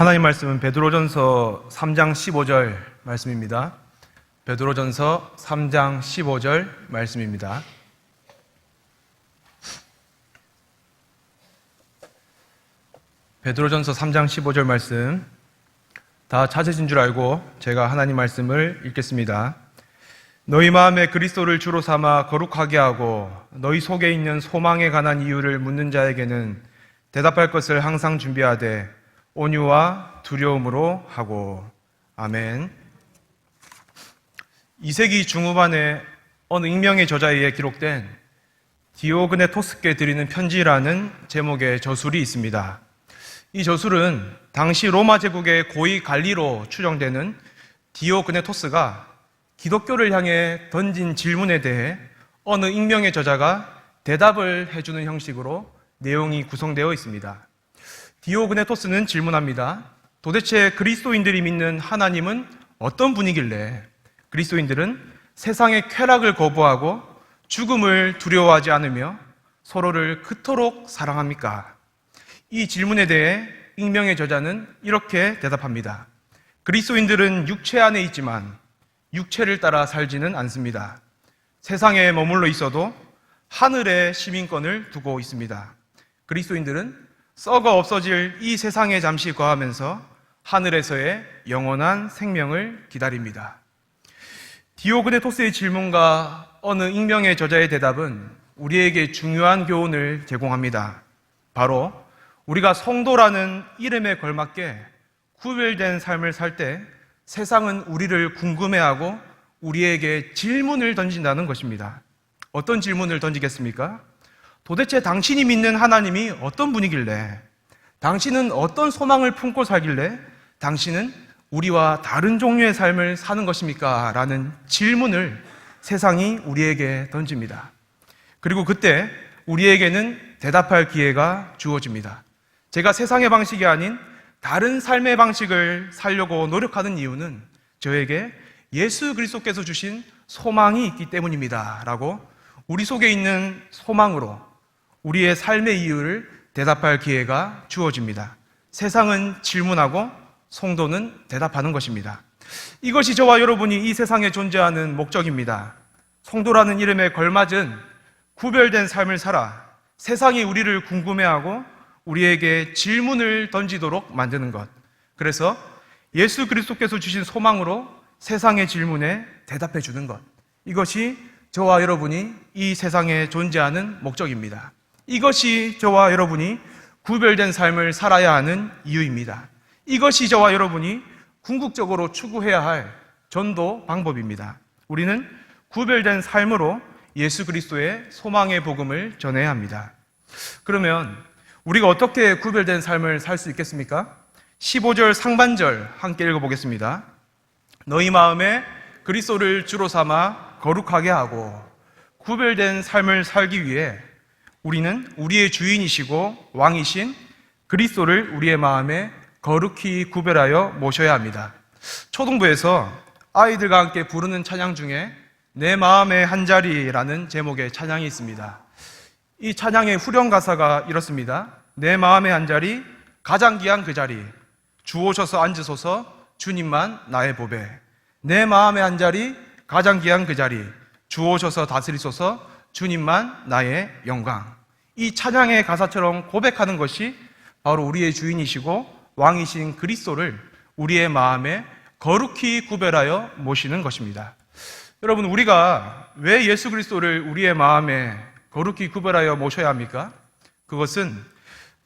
하나님 말씀은 베드로전서 3장 15절 말씀입니다. 베드로전서 3장 15절 말씀입니다. 베드로전서 3장 15절 말씀 다 찾으신 줄 알고 제가 하나님 말씀을 읽겠습니다. 너희 마음에 그리스도를 주로 삼아 거룩하게 하고 너희 속에 있는 소망에 관한 이유를 묻는 자에게는 대답할 것을 항상 준비하되 온유와 두려움으로 하고. 아멘. 2세기 중후반에 어느 익명의 저자에 의해 기록된 디오그네토스께 드리는 편지라는 제목의 저술이 있습니다. 이 저술은 당시 로마 제국의 고위 관리로 추정되는 디오그네토스가 기독교를 향해 던진 질문에 대해 어느 익명의 저자가 대답을 해주는 형식으로 내용이 구성되어 있습니다. 디오그네토스는 질문합니다. 도대체 그리스도인들이 믿는 하나님은 어떤 분이길래 그리스도인들은 세상의 쾌락을 거부하고 죽음을 두려워하지 않으며 서로를 그토록 사랑합니까? 이 질문에 대해 익명의 저자는 이렇게 대답합니다. 그리스도인들은 육체 안에 있지만 육체를 따라 살지는 않습니다. 세상에 머물러 있어도 하늘의 시민권을 두고 있습니다. 그리스도인들은 썩어 없어질 이 세상에 잠시 거하면서 하늘에서의 영원한 생명을 기다립니다. 디오그네토스의 질문과 어느 익명의 저자의 대답은 우리에게 중요한 교훈을 제공합니다. 바로 우리가 성도라는 이름에 걸맞게 구별된 삶을 살 때 세상은 우리를 궁금해하고 우리에게 질문을 던진다는 것입니다. 어떤 질문을 던지겠습니까? 도대체 당신이 믿는 하나님이 어떤 분이길래, 당신은 어떤 소망을 품고 살길래 당신은 우리와 다른 종류의 삶을 사는 것입니까? 라는 질문을 세상이 우리에게 던집니다. 그리고 그때 우리에게는 대답할 기회가 주어집니다. 제가 세상의 방식이 아닌 다른 삶의 방식을 살려고 노력하는 이유는 저에게 예수 그리스도께서 주신 소망이 있기 때문입니다. 라고 우리 속에 있는 소망으로 우리의 삶의 이유를 대답할 기회가 주어집니다. 세상은 질문하고 성도는 대답하는 것입니다. 이것이 저와 여러분이 이 세상에 존재하는 목적입니다. 성도라는 이름에 걸맞은 구별된 삶을 살아 세상이 우리를 궁금해하고 우리에게 질문을 던지도록 만드는 것. 그래서 예수 그리스도께서 주신 소망으로 세상의 질문에 대답해 주는 것. 이것이 저와 여러분이 이 세상에 존재하는 목적입니다. 이것이 저와 여러분이 구별된 삶을 살아야 하는 이유입니다. 이것이 저와 여러분이 궁극적으로 추구해야 할 전도 방법입니다. 우리는 구별된 삶으로 예수 그리스도의 소망의 복음을 전해야 합니다. 그러면 우리가 어떻게 구별된 삶을 살 수 있겠습니까? 15절 상반절 함께 읽어보겠습니다. 너희 마음에 그리스도를 주로 삼아 거룩하게 하고 구별된 삶을 살기 위해 우리는 우리의 주인이시고 왕이신 그리스도를 우리의 마음에 거룩히 구별하여 모셔야 합니다. 초등부에서 아이들과 함께 부르는 찬양 중에 내 마음의 한자리라는 제목의 찬양이 있습니다. 이 찬양의 후렴 가사가 이렇습니다. 내 마음의 한자리 가장 귀한 그 자리 주오셔서 앉으소서 주님만 나의 보배. 내 마음의 한자리 가장 귀한 그 자리 주오셔서 다스리소서 주님만 나의 영광. 이 찬양의 가사처럼 고백하는 것이 바로 우리의 주인이시고 왕이신 그리스도를 우리의 마음에 거룩히 구별하여 모시는 것입니다. 여러분, 우리가 왜 예수 그리스도를 우리의 마음에 거룩히 구별하여 모셔야 합니까? 그것은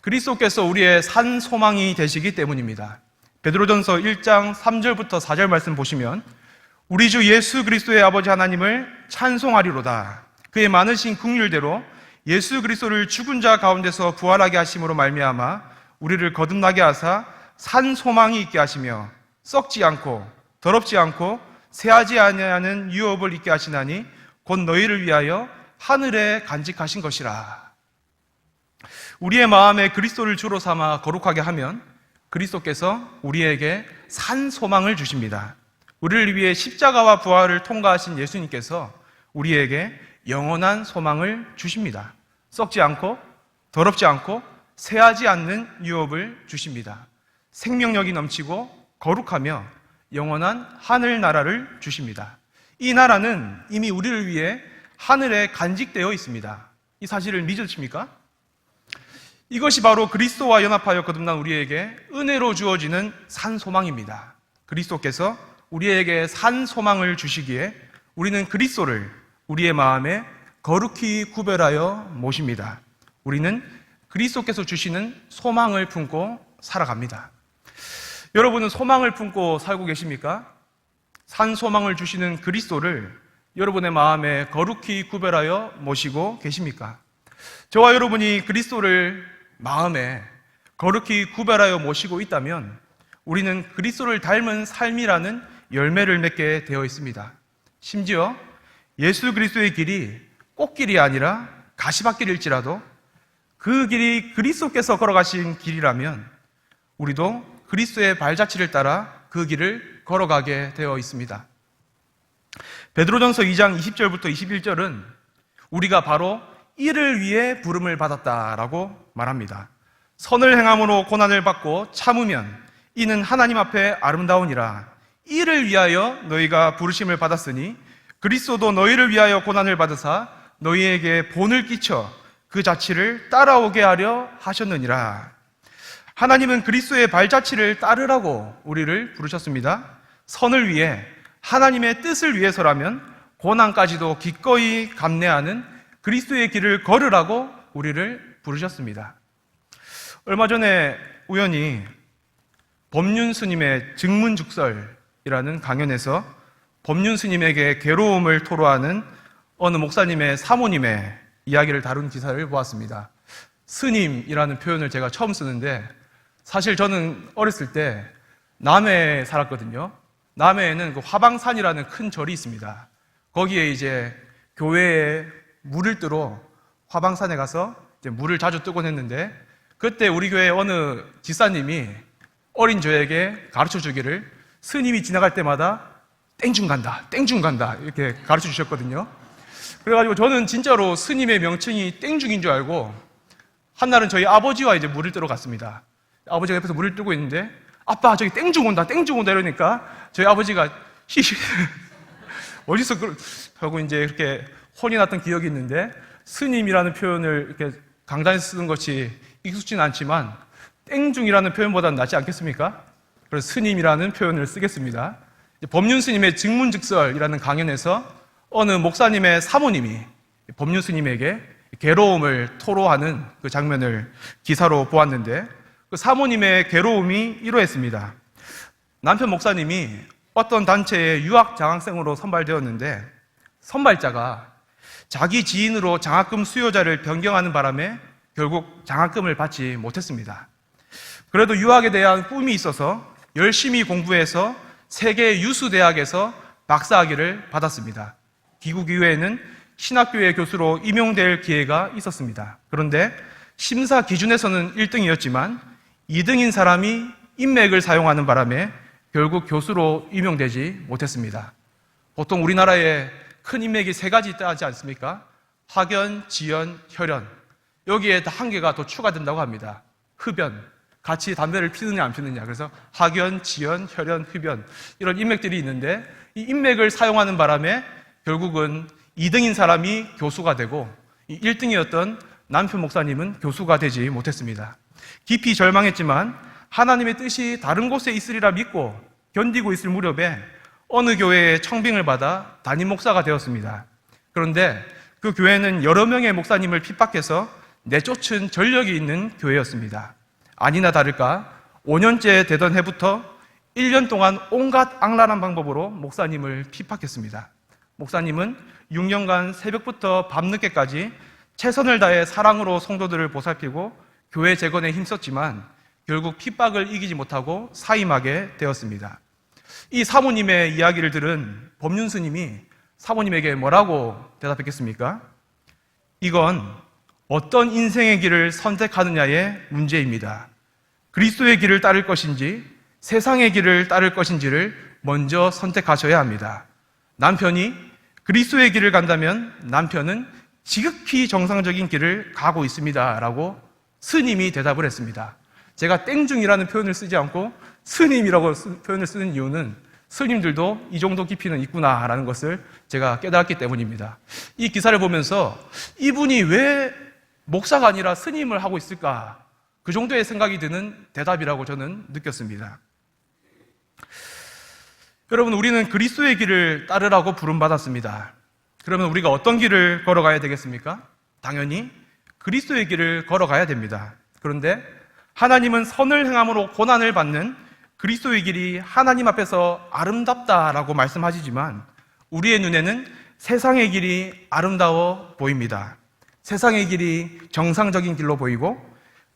그리스도께서 우리의 산 소망이 되시기 때문입니다. 베드로전서 1장 3절부터 4절 말씀 보시면 우리 주 예수 그리스도의 아버지 하나님을 찬송하리로다. 그의 많으신 긍휼대로 예수 그리스도를 죽은 자 가운데서 부활하게 하심으로 말미암아 우리를 거듭나게 하사 산 소망이 있게 하시며 썩지 않고 더럽지 않고 새하지 아니하는 유업을 있게 하시나니 곧 너희를 위하여 하늘에 간직하신 것이라. 우리의 마음에 그리스도를 주로 삼아 거룩하게 하면 그리스도께서 우리에게 산 소망을 주십니다. 우리를 위해 십자가와 부활을 통과하신 예수님께서 우리에게 영원한 소망을 주십니다. 썩지 않고 더럽지 않고 새하지 않는 유업을 주십니다. 생명력이 넘치고 거룩하며 영원한 하늘나라를 주십니다. 이 나라는 이미 우리를 위해 하늘에 간직되어 있습니다. 이 사실을 믿으십니까? 이것이 바로 그리스도와 연합하여 거듭난 우리에게 은혜로 주어지는 산 소망입니다. 그리스도께서 우리에게 산 소망을 주시기에 우리는 그리스도를 우리의 마음에 거룩히 구별하여 모십니다. 우리는 그리스도께서 주시는 소망을 품고 살아갑니다. 여러분은 소망을 품고 살고 계십니까? 산 소망을 주시는 그리스도를 여러분의 마음에 거룩히 구별하여 모시고 계십니까? 저와 여러분이 그리스도를 마음에 거룩히 구별하여 모시고 있다면 우리는 그리스도를 닮은 삶이라는 열매를 맺게 되어 있습니다. 심지어 예수 그리스도의 길이 꽃길이 아니라 가시밭길일지라도 그 길이 그리스도께서 걸어가신 길이라면 우리도 그리스도의 발자취를 따라 그 길을 걸어가게 되어 있습니다. 베드로전서 2장 20절부터 21절은 우리가 바로 이를 위해 부름을 받았다라고 말합니다. 선을 행함으로 고난을 받고 참으면 이는 하나님 앞에 아름다우니라. 이를 위하여 너희가 부르심을 받았으니 그리스도도 너희를 위하여 고난을 받으사 너희에게 본을 끼쳐 그 자취를 따라오게 하려 하셨느니라. 하나님은 그리스도의 발자취를 따르라고 우리를 부르셨습니다. 선을 위해 하나님의 뜻을 위해서라면 고난까지도 기꺼이 감내하는 그리스도의 길을 걸으라고 우리를 부르셨습니다. 얼마 전에 우연히 법륜 스님의 증문죽설이라는 강연에서 법륜 스님에게 괴로움을 토로하는 어느 목사님의 사모님의 이야기를 다룬 기사를 보았습니다. 스님이라는 표현을 제가 처음 쓰는데 사실 저는 어렸을 때 남해에 살았거든요. 남해에는 그 화방산이라는 큰 절이 있습니다. 거기에 이제 교회에 물을 뜨러 화방산에 가서 이제 물을 자주 뜨곤 했는데 그때 우리 교회 어느 집사님이 어린 저에게 가르쳐 주기를 스님이 지나갈 때마다 땡중 간다, 땡중 간다 이렇게 가르쳐 주셨거든요. 그래가지고 저는 진짜로 스님의 명칭이 땡중인 줄 알고 한날은 저희 아버지와 이제 물을 뜨러 갔습니다. 아버지가 옆에서 물을 뜨고 있는데 아빠 저기 땡중 온다 이러니까 저희 아버지가 히히 어디서 하고 이제 이렇게 혼이 났던 기억이 있는데 스님이라는 표현을 이렇게 강단에서 쓰는 것이 익숙지는 않지만 땡중이라는 표현보다는 낫지 않겠습니까? 그래서 스님이라는 표현을 쓰겠습니다. 법륜 스님의 증문즉설이라는 강연에서 어느 목사님의 사모님이 법륜 스님에게 괴로움을 토로하는 그 장면을 기사로 보았는데 그 사모님의 괴로움이 이러했습니다. 남편 목사님이 어떤 단체의 유학 장학생으로 선발되었는데 선발자가 자기 지인으로 장학금 수요자를 변경하는 바람에 결국 장학금을 받지 못했습니다. 그래도 유학에 대한 꿈이 있어서 열심히 공부해서 세계 유수 대학에서 박사학위를 받았습니다. 귀국 이후에는 신학교의 교수로 임용될 기회가 있었습니다. 그런데 심사 기준에서는 1등이었지만 2등인 사람이 인맥을 사용하는 바람에 결국 교수로 임용되지 못했습니다. 보통 우리나라에 큰 인맥이 3가지 있다 하지 않습니까? 학연, 지연, 혈연. 여기에 한 개가 더 추가된다고 합니다. 흡연. 같이 담배를 피느냐 안 피느냐. 그래서 학연, 지연, 혈연, 흡연. 이런 인맥들이 있는데 이 인맥을 사용하는 바람에 결국은 2등인 사람이 교수가 되고 1등이었던 남편 목사님은 교수가 되지 못했습니다. 깊이 절망했지만 하나님의 뜻이 다른 곳에 있으리라 믿고 견디고 있을 무렵에 어느 교회에 청빙을 받아 담임 목사가 되었습니다. 그런데 그 교회는 여러 명의 목사님을 핍박해서 내쫓은 전력이 있는 교회였습니다. 아니나 다를까 5년째 되던 해부터 1년 동안 온갖 악랄한 방법으로 목사님을 핍박했습니다. 목사님은 6년간 새벽부터 밤늦게까지 최선을 다해 사랑으로 성도들을 보살피고 교회 재건에 힘썼지만 결국 핍박을 이기지 못하고 사임하게 되었습니다. 이 사모님의 이야기를 들은 법륜 스님이 사모님에게 뭐라고 대답했겠습니까? 이건 어떤 인생의 길을 선택하느냐의 문제입니다. 그리스도의 길을 따를 것인지 세상의 길을 따를 것인지를 먼저 선택하셔야 합니다. 남편이 그리스도의 길을 간다면 남편은 지극히 정상적인 길을 가고 있습니다. 라고 스님이 대답을 했습니다. 제가 땡중이라는 표현을 쓰지 않고 스님이라고 표현을 쓰는 이유는 스님들도 이 정도 깊이는 있구나라는 것을 제가 깨달았기 때문입니다. 이 기사를 보면서 이분이 왜 목사가 아니라 스님을 하고 있을까? 그 정도의 생각이 드는 대답이라고 저는 느꼈습니다. 여러분, 우리는 그리스도의 길을 따르라고 부름받았습니다. 그러면 우리가 어떤 길을 걸어가야 되겠습니까? 당연히 그리스도의 길을 걸어가야 됩니다. 그런데 하나님은 선을 행함으로 고난을 받는 그리스도의 길이 하나님 앞에서 아름답다라고 말씀하시지만 우리의 눈에는 세상의 길이 아름다워 보입니다. 세상의 길이 정상적인 길로 보이고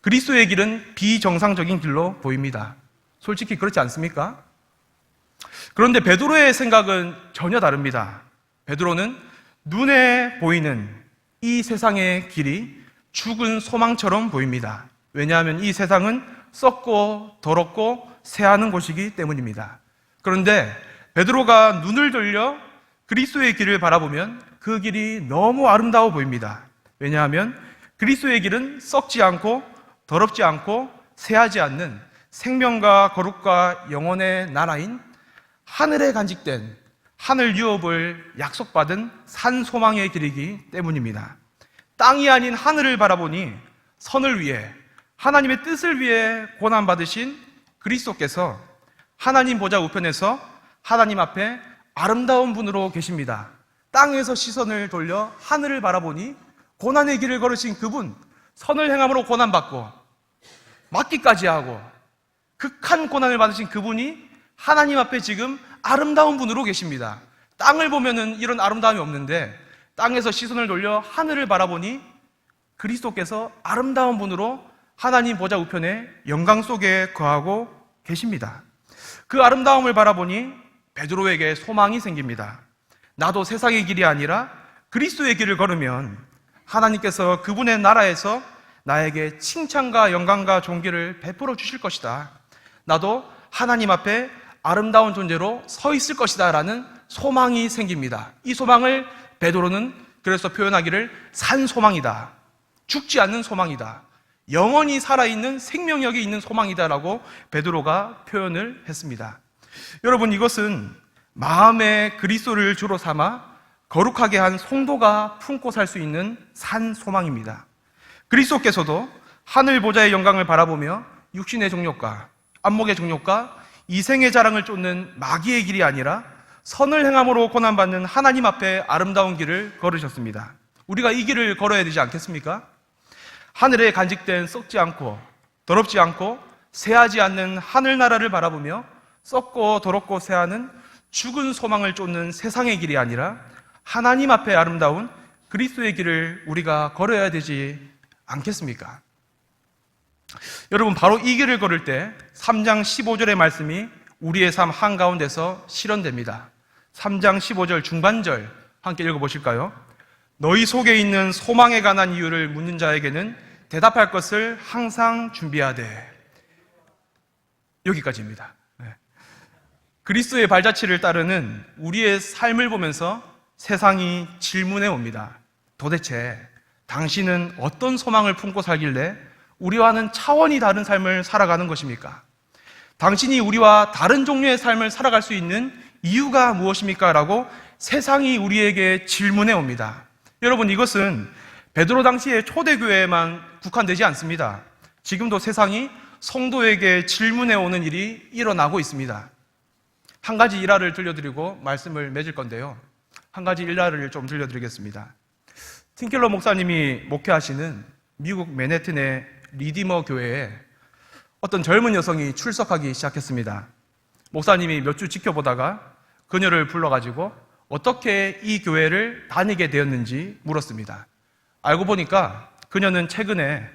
그리스도의 길은 비정상적인 길로 보입니다. 솔직히 그렇지 않습니까? 그런데 베드로의 생각은 전혀 다릅니다. 베드로는 눈에 보이는 이 세상의 길이 죽은 소망처럼 보입니다. 왜냐하면 이 세상은 썩고 더럽고 새하는 곳이기 때문입니다. 그런데 베드로가 눈을 돌려 그리스도의 길을 바라보면 그 길이 너무 아름다워 보입니다. 왜냐하면 그리스도의 길은 썩지 않고 더럽지 않고 새하지 않는 생명과 거룩과 영원의 나라인 하늘에 간직된 하늘 유업을 약속받은 산 소망의 길이기 때문입니다. 땅이 아닌 하늘을 바라보니 선을 위해 하나님의 뜻을 위해 고난받으신 그리스도께서 하나님 보좌 우편에서 하나님 앞에 아름다운 분으로 계십니다. 땅에서 시선을 돌려 하늘을 바라보니 고난의 길을 걸으신 그분, 선을 행함으로 고난받고 맞기까지 하고 극한 고난을 받으신 그분이 하나님 앞에 지금 아름다운 분으로 계십니다. 땅을 보면은 이런 아름다움이 없는데 땅에서 시선을 돌려 하늘을 바라보니 그리스도께서 아름다운 분으로 하나님 보좌 우편에 영광 속에 거하고 계십니다. 그 아름다움을 바라보니 베드로에게 소망이 생깁니다. 나도 세상의 길이 아니라 그리스도의 길을 걸으면 하나님께서 그분의 나라에서 나에게 칭찬과 영광과 존귀를 베풀어 주실 것이다. 나도 하나님 앞에 아름다운 존재로 서 있을 것이다 라는 소망이 생깁니다. 이 소망을 베드로는 그래서 표현하기를 산 소망이다. 죽지 않는 소망이다. 영원히 살아있는 생명력이 있는 소망이다라고 베드로가 표현을 했습니다. 여러분, 이것은 마음의 그리스도를 주로 삼아 거룩하게 한 성도가 품고 살 수 있는 산 소망입니다. 그리스도께서도 하늘 보좌의 영광을 바라보며 육신의 정욕과 안목의 정욕과 이생의 자랑을 쫓는 마귀의 길이 아니라 선을 행함으로 고난받는 하나님 앞에 아름다운 길을 걸으셨습니다. 우리가 이 길을 걸어야 되지 않겠습니까? 하늘에 간직된 썩지 않고 더럽지 않고 새하지 않는 하늘나라를 바라보며 썩고 더럽고 새하는 죽은 소망을 쫓는 세상의 길이 아니라 하나님 앞에 아름다운 그리스도의 길을 우리가 걸어야 되지 않겠습니까? 여러분, 바로 이 길을 걸을 때 3장 15절의 말씀이 우리의 삶 한가운데서 실현됩니다. 3장 15절 중반절 함께 읽어보실까요? 너희 속에 있는 소망에 관한 이유를 묻는 자에게는 대답할 것을 항상 준비하되. 여기까지입니다. 그리스도의 발자취를 따르는 우리의 삶을 보면서 세상이 질문해 옵니다. 도대체 당신은 어떤 소망을 품고 살길래 우리와는 차원이 다른 삶을 살아가는 것입니까? 당신이 우리와 다른 종류의 삶을 살아갈 수 있는 이유가 무엇입니까? 라고 세상이 우리에게 질문해 옵니다. 여러분, 이것은 베드로 당시의 초대교회에만 국한되지 않습니다. 지금도 세상이 성도에게 질문해 오는 일이 일어나고 있습니다. 한 가지 일화를 들려드리고 말씀을 맺을 건데요. 한 가지 일화를 좀 들려드리겠습니다. 팀켈러 목사님이 목회하시는 미국 맨해튼의 리디머 교회에 어떤 젊은 여성이 출석하기 시작했습니다. 목사님이 몇 주 지켜보다가 그녀를 불러가지고 어떻게 이 교회를 다니게 되었는지 물었습니다. 알고 보니까 그녀는 최근에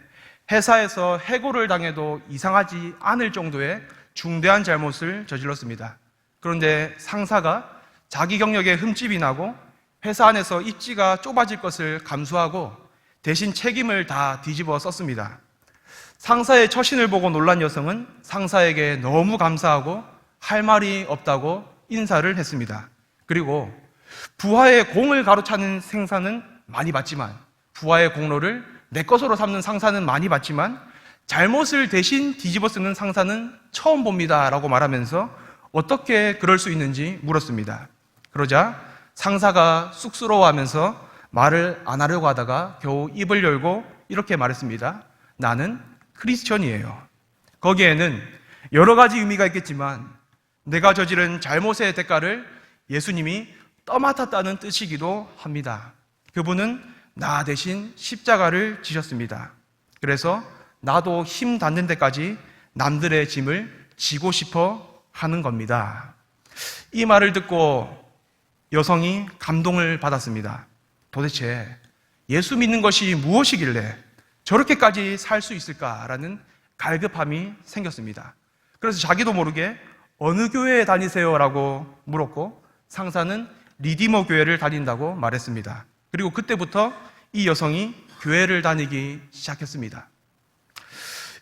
회사에서 해고를 당해도 이상하지 않을 정도의 중대한 잘못을 저질렀습니다. 그런데 상사가 자기 경력에 흠집이 나고 회사 안에서 입지가 좁아질 것을 감수하고 대신 책임을 다 뒤집어 썼습니다. 상사의 처신을 보고 놀란 여성은 상사에게 너무 감사하고 할 말이 없다고 인사를 했습니다. 그리고 부하의 공을 가로차는 생사는 많이 받지만 부하의 공로를 내 것으로 삼는 상사는 많이 받지만 잘못을 대신 뒤집어 쓰는 상사는 처음 봅니다 라고 말하면서 어떻게 그럴 수 있는지 물었습니다. 그러자 상사가 쑥스러워하면서 말을 안 하려고 하다가 겨우 입을 열고 이렇게 말했습니다. 나는 크리스천이에요. 거기에는 여러 가지 의미가 있겠지만 내가 저지른 잘못의 대가를 예수님이 떠맡았다는 뜻이기도 합니다. 그분은 나 대신 십자가를 지셨습니다. 그래서 나도 힘 닿는 데까지 남들의 짐을 지고 싶어 하는 겁니다. 이 말을 듣고 여성이 감동을 받았습니다. 도대체 예수 믿는 것이 무엇이길래 저렇게까지 살 수 있을까라는 갈급함이 생겼습니다. 그래서 자기도 모르게 어느 교회에 다니세요라고 물었고 상사는 리디머 교회를 다닌다고 말했습니다. 그리고 그때부터 이 여성이 교회를 다니기 시작했습니다.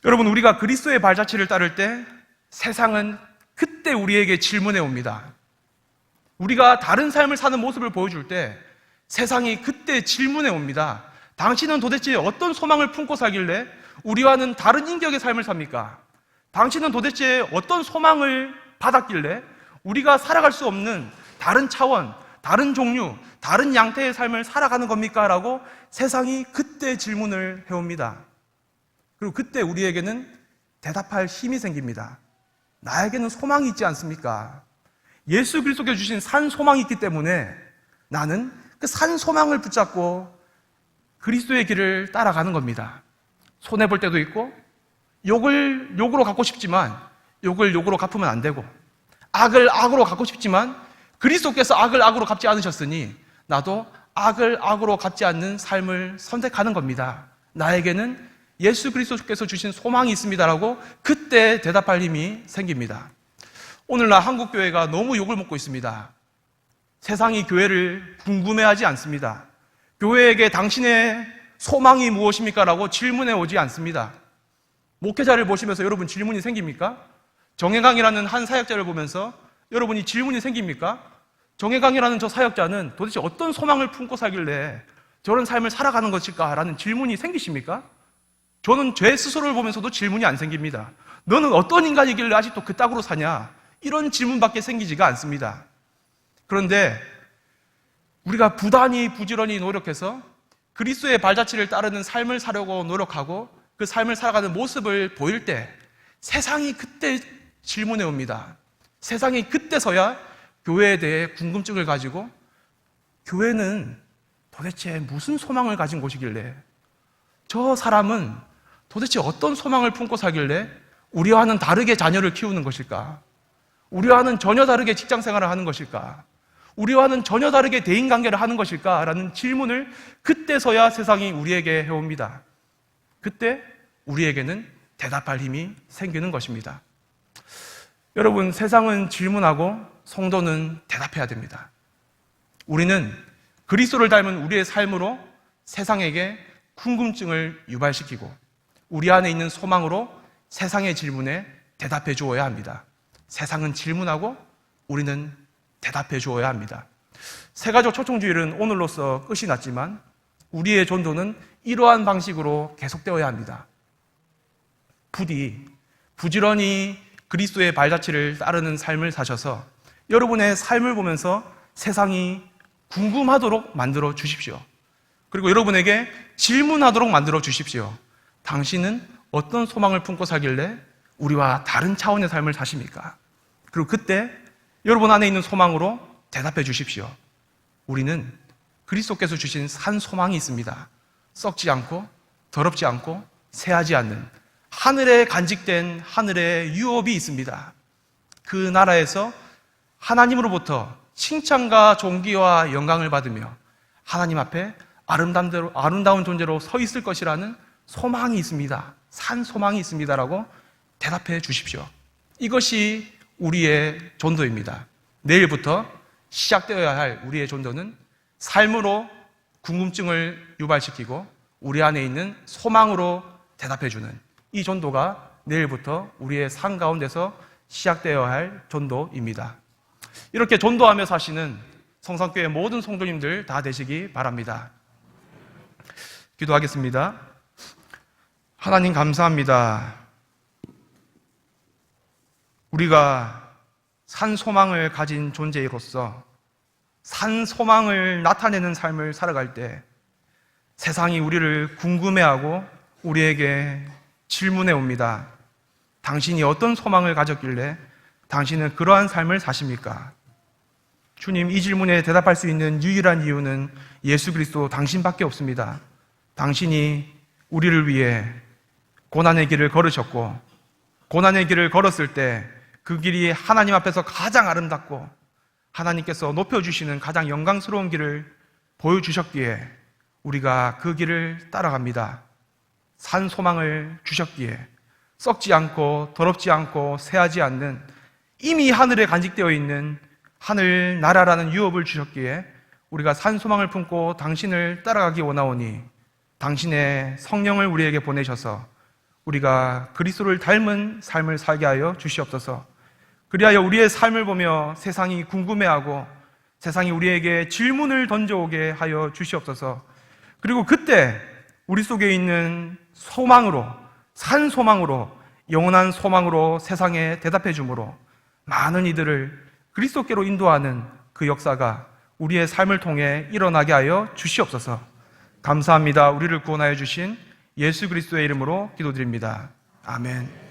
여러분, 우리가 그리스도의 발자취를 따를 때 세상은 그때 우리에게 질문해 옵니다. 우리가 다른 삶을 사는 모습을 보여줄 때 세상이 그때 질문해 옵니다. 당신은 도대체 어떤 소망을 품고 살길래 우리와는 다른 인격의 삶을 삽니까? 당신은 도대체 어떤 소망을 받았길래 우리가 살아갈 수 없는 다른 차원, 다른 종류, 다른 양태의 삶을 살아가는 겁니까? 라고 세상이 그때 질문을 해옵니다. 그리고 그때 우리에게는 대답할 힘이 생깁니다. 나에게는 소망이 있지 않습니까? 예수 그리스도께서 주신 산 소망이 있기 때문에 나는 그 산 소망을 붙잡고 그리스도의 길을 따라가는 겁니다. 손해볼 때도 있고 욕을 욕으로 갚고 싶지만 욕을 욕으로 갚으면 안 되고 악을 악으로 갚고 싶지만 그리스도께서 악을 악으로 갚지 않으셨으니 나도 악을 악으로 갚지 않는 삶을 선택하는 겁니다. 나에게는 예수 그리스도께서 주신 소망이 있습니다라고 그때 대답할 힘이 생깁니다. 오늘날 한국교회가 너무 욕을 먹고 있습니다. 세상이 교회를 궁금해하지 않습니다. 교회에게 당신의 소망이 무엇입니까? 라고 질문해 오지 않습니다. 목회자를 보시면서 여러분 질문이 생깁니까? 정혜강이라는 한 사역자를 보면서 여러분이 질문이 생깁니까? 정혜강이라는 저 사역자는 도대체 어떤 소망을 품고 살길래 저런 삶을 살아가는 것일까? 라는 질문이 생기십니까? 저는 제 스스로를 보면서도 질문이 안 생깁니다. 너는 어떤 인간이길래 아직도 그따구로 사냐? 이런 질문밖에 생기지가 않습니다. 그런데 우리가 부지런히 노력해서 그리스도의 발자취를 따르는 삶을 사려고 노력하고 그 삶을 살아가는 모습을 보일 때 세상이 그때 질문해 옵니다. 세상이 그때서야 교회에 대해 궁금증을 가지고 교회는 도대체 무슨 소망을 가진 곳이길래 저 사람은 도대체 어떤 소망을 품고 살길래 우리와는 다르게 자녀를 키우는 것일까? 우리와는 전혀 다르게 직장 생활을 하는 것일까? 우리와는 전혀 다르게 대인관계를 하는 것일까? 라는 질문을 그때서야 세상이 우리에게 해옵니다. 그때 우리에게는 대답할 힘이 생기는 것입니다. 여러분, 세상은 질문하고 성도는 대답해야 됩니다. 우리는 그리스도를 닮은 우리의 삶으로 세상에게 궁금증을 유발시키고 우리 안에 있는 소망으로 세상의 질문에 대답해 주어야 합니다. 세상은 질문하고 우리는 대답해 주어야 합니다. 새가족 초청주일은 오늘로써 끝이 났지만 우리의 전도는 이러한 방식으로 계속되어야 합니다. 부지런히 그리스도의 발자취를 따르는 삶을 사셔서 여러분의 삶을 보면서 세상이 궁금하도록 만들어 주십시오. 그리고 여러분에게 질문하도록 만들어 주십시오. 당신은 어떤 소망을 품고 살길래 우리와 다른 차원의 삶을 사십니까? 그리고 그때 여러분 안에 있는 소망으로 대답해 주십시오. 우리는 그리스도께서 주신 산 소망이 있습니다. 썩지 않고 더럽지 않고 새하지 않는 하늘에 간직된 하늘의 유업이 있습니다. 그 나라에서 하나님으로부터 칭찬과 존귀와 영광을 받으며 하나님 앞에 아름다운 존재로 서 있을 것이라는 소망이 있습니다. 산 소망이 있습니다라고 대답해 주십시오. 이것이 우리의 전도입니다. 내일부터 시작되어야 할 우리의 전도는 삶으로 궁금증을 유발시키고 우리 안에 있는 소망으로 대답해주는 이 전도가 내일부터 우리의 삶 가운데서 시작되어야 할 전도입니다. 이렇게 전도하며 사시는 성산교회 모든 성도님들 다 되시기 바랍니다. 기도하겠습니다. 하나님 감사합니다. 우리가 산 소망을 가진 존재로서 산 소망을 나타내는 삶을 살아갈 때 세상이 우리를 궁금해하고 우리에게 질문해 옵니다. 당신이 어떤 소망을 가졌길래 당신은 그러한 삶을 사십니까? 주님, 이 질문에 대답할 수 있는 유일한 이유는 예수 그리스도 당신밖에 없습니다. 당신이 우리를 위해 고난의 길을 걸으셨고, 고난의 길을 걸었을 때 그 길이 하나님 앞에서 가장 아름답고 하나님께서 높여주시는 가장 영광스러운 길을 보여주셨기에 우리가 그 길을 따라갑니다. 산 소망을 주셨기에 썩지 않고 더럽지 않고 새하지 않는 이미 하늘에 간직되어 있는 하늘 나라라는 유업을 주셨기에 우리가 산 소망을 품고 당신을 따라가기 원하오니 당신의 성령을 우리에게 보내셔서 우리가 그리스도를 닮은 삶을 살게 하여 주시옵소서. 그리하여 우리의 삶을 보며 세상이 궁금해하고 세상이 우리에게 질문을 던져오게 하여 주시옵소서. 그리고 그때 우리 속에 있는 소망으로, 산 소망으로, 영원한 소망으로 세상에 대답해 주므로 많은 이들을 그리스도께로 인도하는 그 역사가 우리의 삶을 통해 일어나게 하여 주시옵소서. 감사합니다. 우리를 구원하여 주신 예수 그리스도의 이름으로 기도드립니다. 아멘.